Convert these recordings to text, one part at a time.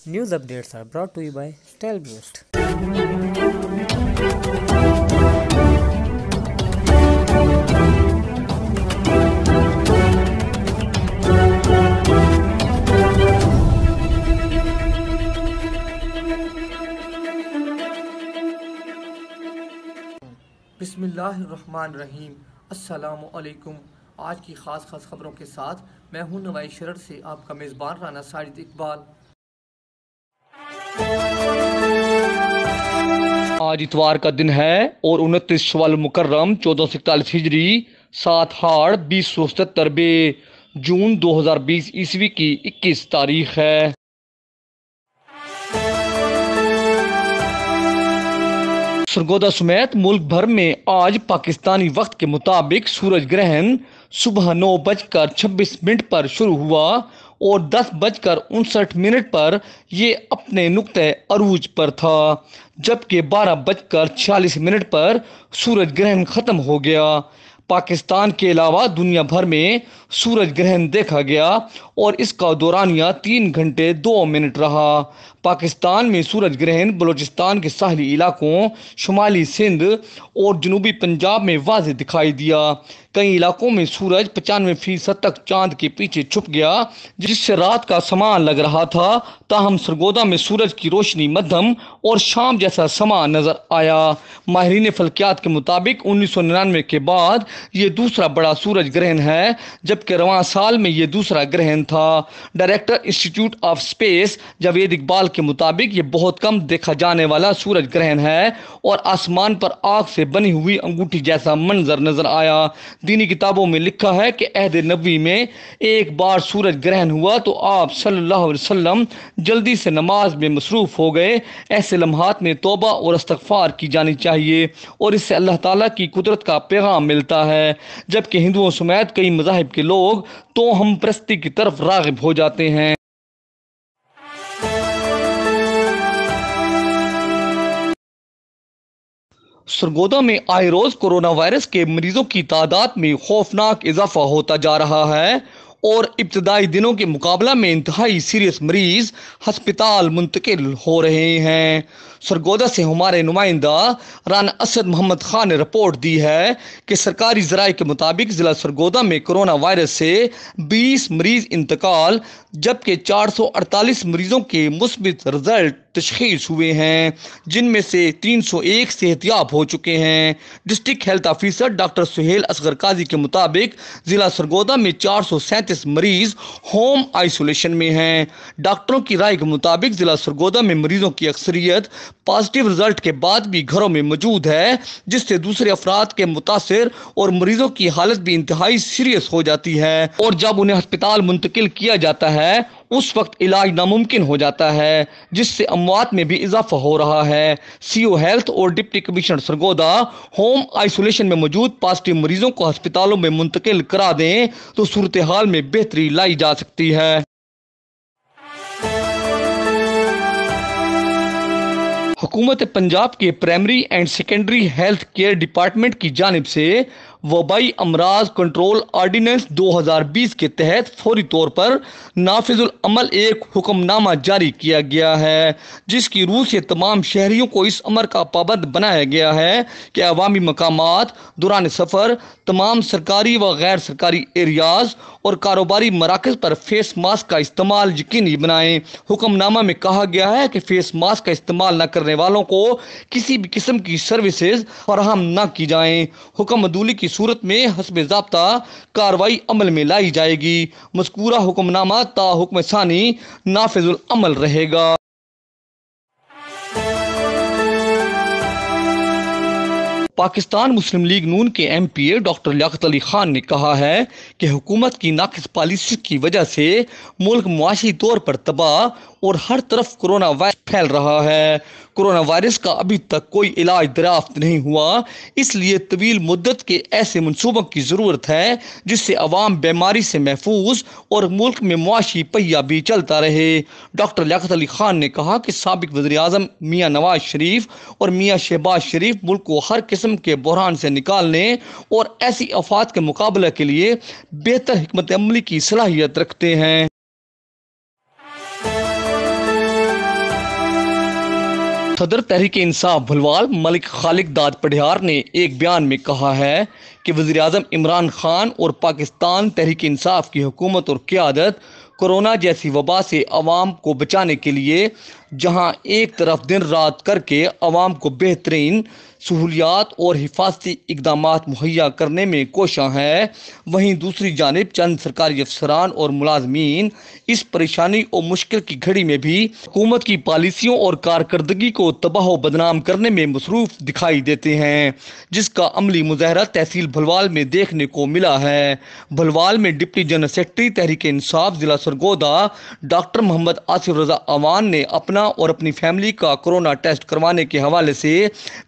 News updates are brought to you by Style Boost. बिस्मिल्लाहिर्रहमानिर्रहीम। अस्सलामु अलैकुम। आज की ख़ास खबरों के साथ मैं हूं नवाई शरर से आपका मेज़बान राना साजिद इकबाल। आज इतवार का दिन है और 29 शव्वाल मुकर्रम 1441 हिजरी 7 हाड़ 2077 बे जून 2020 ईस्वी की 21 तारीख है। सरगोदा समेत मुल्क भर में आज पाकिस्तानी वक्त के मुताबिक सूरज ग्रहण सुबह 9:26 पर शुरू हुआ और 10:59 पर ये अपने नुक्ते अरूज पर था, जबकि 12:46 पर सूरज ग्रहण खत्म हो गया। पाकिस्तान के अलावा दुनिया भर में सूरज ग्रहण देखा गया और इसका दौरानिया 3 घंटे 2 मिनट रहा। पाकिस्तान में सूरज ग्रहण बलूचिस्तान के साहली इलाकों, शुमाली सिंध और जनूबी पंजाब में वाज़ेह दिखाई दिया। कई इलाकों में सूरज 95% तक चांद के पीछे छुप गया, जिससे रात का समान लग रहा था। ताहम सरगोदा में सूरज की रोशनी मध्यम और शाम जैसा समा नजर आया। माहिरीन फल्कियात के मुताबिक 1999 के बाद ये दूसरा बड़ा सूरज ग्रहण है, जबकि रवां साल में ये दूसरा ग्रहण था। Director institute of space Javed Iqbal के मुताबिक ये बहुत कम देखा जाने वाला सूरज ग्रहण है और आसमान पर आग से बनी हुई अंगूठी जैसा मंजर नजर आया। दीनी किताबों में लिखा है कि अहद नबी में एक बार सूरज ग्रहण हुआ तो आप सल्लल्लाहु अलैहि वसल्लम जल्दी से नमाज में मसरूफ हो गए। ऐसे लम्हात में तौबा और इस्तगफार की जानी चाहिए और इससे अल्लाह ताला की कुदरत का पैगाम मिलता है। जबकि हिंदुओं समेत कई मज़ाहिब के लोग तो हम परस्ती की तरफ राग़िब हो जाते हैं। सरगोदा में आए रोज कोरोना वायरस के मरीजों की तादाद में खौफनाक इजाफा होता जा रहा है और इब्तदाई दिनों के मुकाबला में इंतहाई सीरियस मरीज हस्पताल मुंतकिल हो रहे हैं। सरगोदा से हमारे नुमाइंदा राना असद मोहम्मद खान ने रिपोर्ट दी है कि सरकारी ज़राए के मुताबिक ज़िला सरगोदा में कोरोना वायरस से 20 मरीज इंतकाल, जबकि 448 मरीजों के मुस्बित रिजल्ट तशख़ीस हुए हैं, जिनमें से 301 सेहतियाब हो चुके हैं। District health officer doctor Suhail Asghar Qazi के मुताबिक ज़िला सरगोदा में 437 मरीज होम आइसोलेशन में हैं। डॉक्टरों की राय के मुताबिक ज़िला सरगोदा में मरीजों की अक्सरियत पॉजिटिव रिजल्ट के बाद भी घरों में मौजूद है, जिससे दूसरे अफराद के मुतासिर और मरीजों की हालत भी इंतहाई सीरियस हो जाती है और जब उन्हें अस्पताल मुंतकिल किया जाता है उस वक्त इलाज नामुमकिन हो जाता है, जिससे अमवात में भी इजाफा हो रहा है। सीओ हेल्थ और deputy commissioner Sargodha home isolation में मौजूद पॉजिटिव मरीजों को अस्पतालों में मुंतकिल करा दें तो सूरत हाल में बेहतरी लाई जा सकती है। हुकूमत पंजाब के primary and secondary health care department की जानिब से वबाई अमराज कंट्रोल ऑर्डिनेंस 2020 के तहत फौरी तौर पर नाफिजुल अमल एक हुक्मनामा जारी किया गया है, जिसकी रूह से तमाम शहरियों को इस अमर का पाबंद बनाया गया है कि अवामी मकामात, दौरान सफ़र, तमाम सरकारी व गैर सरकारी एरियाज और कारोबारी मराकज़ पर फेस मास्क का इस्तेमाल यकीनी बनाएं। हुक्मनामा में कहा गया है कि फेस मास्क का इस्तेमाल न करने वालों को किसी भी किस्म की सर्विसेज फराहम न की जाएं। हुक्म अदूली की सूरत में हस्बे ज़ाब्ता कार्रवाई अमल में लाई जाएगी। मज़कूरा हुक्मनामा ता हुक्म सानी नाफिजुल अमल रहेगा। पाकिस्तान मुस्लिम लीग नून के MPA डॉक्टर लियाकत अली खान ने कहा है कि हुकूमत की नाकिस पॉलिसी की वजह से मुल्क मुआशी तौर पर तबाह और हर तरफ कोरोना वायरस फैल रहा है। कोरोना वायरस का अभी तक कोई इलाज दरियाफ्त नहीं हुआ, इसलिए तवील मुद्दत के ऐसे मनसूबों की ज़रूरत है जिससे अवाम बीमारी से महफूज और मुल्क में मुआशी पहिया भी चलता रहे। डॉक्टर लियाकत अली खान ने कहा कि साबिक वज़ीर आज़म मियाँ नवाज शरीफ और मियाँ शहबाज शरीफ मुल्क को हर किस्म के बहरान से निकालने और ऐसी आफात के मुकाबले के लिए बेहतर हिकमत अमली की सलाहियत रखते हैं। सदर तहरीक इंसाफ भलवाल मलिक खालिद दाद पढ़ियार ने एक बयान में कहा है कि वज़ीर-ए-आज़म इमरान खान और पाकिस्तान तहरीक इंसाफ की हुकूमत और क़यादत कोरोना जैसी वबा से अवाम को बचाने के लिए जहां एक तरफ दिन रात करके अवाम को बेहतरीन सहूलियात और हिफाजती इकदाम मुहैया करने में कोशां है, वहीं दूसरी जानिब चंद सरकारी अफसरान और मुलाजमीन इस परेशानी और मुश्किल की घड़ी में भी हुकूमत की पॉलिसियों और कारकर्दगी को तबाह बदनाम करने में मसरूफ दिखाई देते हैं, जिसका अमली मुजाहरा तहसील भलवाल में देखने को मिला है। भलवाल में deputy general secretary Tehreek Insaf जिला सरगोदा डॉक्टर मोहम्मद आसिफ रजा अवान ने अपना और अपनी फैमिली का कोरोना टेस्ट करवाने के हवाले से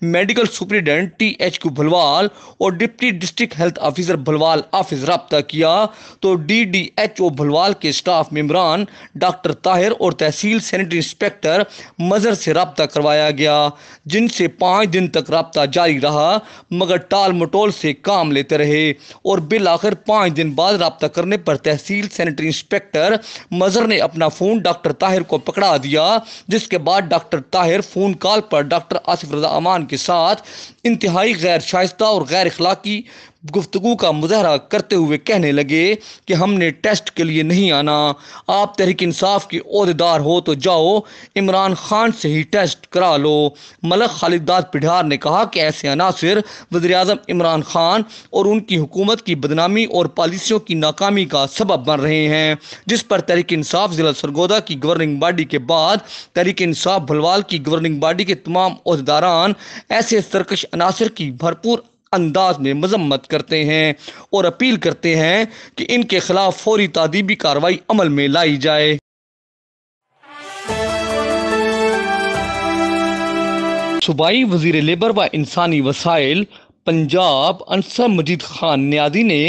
मेडिकल सुप्रिटेंडेंट THQ भलवाल और deputy district health officer Bhalwal office रब्ता किया तो DDHO भलवाल के स्टाफ मेंबरान डॉक्टर ताहिर और तहसील सैनिटरी इंस्पेक्टर मजर से रब्ता करवाया गया, जिनसे 5 दिन तक रब्ता जारी रहा मगर टाल मटोल से काम लेते रहे और बिल आखिर 5 दिन बाद रब्ता करने पर तहसील सैनिटरी इंस्पेक्टर मजर ने अपना फ़ोन डॉक्टर ताहिर को पकड़ा दिया, जिसके बाद डॉक्टर ताहिर फ़ोन कॉल पर डॉक्टर आसिफ रजा अमान के साथ इंतहाई गैर शाइस्ता और गैर इखलाकी गुफ्तगू का मुजाहरा करते हुए कहने लगे कि हमने टेस्ट के लिए नहीं आना, आप तहरीक इंसाफ के ओहदेदार हो तो जाओ इमरान खान से ही टेस्ट करा लो। मलिक खालिद दाद पढ़ियार ने कहा कि ऐसे अनासिर वज़ीर-ए-आज़म इमरान खान और उनकी हुकूमत की बदनामी और पॉलिसियों की नाकामी का सबब बन रहे हैं, जिस पर तहरीक इंसाफ जिला सरगोदा की गवर्निंग बॉडी के बाद तहरीक इंसाफ भलवाल की गवर्निंग बॉडी के तमाम ओहदेदारान ऐसे सरकश अनासिर की भरपूर अंदाज में मजम्मत करते हैं और अपील करते हैं कि इनके खिलाफ फौरी तादीबी कार्रवाई अमल में लाई जाए। सूबाई वजीर लेबर व इंसानी वसाइल पंजाब अंसर मजीद खान नियादी ने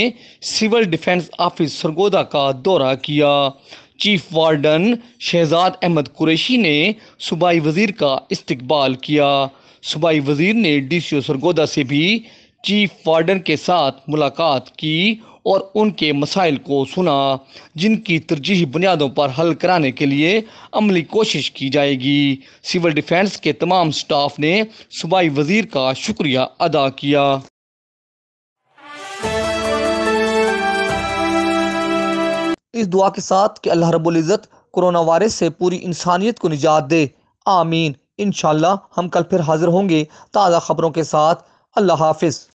सिविल डिफेंस ऑफिस सरगोदा का दौरा किया। चीफ वार्डन शहजाद अहमद कुरैशी ने सूबाई वजीर का इस्तकबाल किया। सूबाई वजीर ने DCO सरगोदा से भी चीफ वार्डन के साथ मुलाकात की और उनके मसाइल को सुना, जिनकी तरजीही बुनियादों पर हल कराने के लिए अमली कोशिश की जाएगी। सिविल डिफेंस के तमाम स्टाफ ने सूबाई वजीर का शुक्रिया अदा किया। इस दुआ के साथ कि अल्लाह रब्बुल इज़्ज़त कोरोना वायरस से पूरी इंसानियत को निजात दे, आमीन। इंशाअल्लाह हम कल फिर हाजिर होंगे ताज़ा खबरों के साथ। अल्लाह हाफिज़।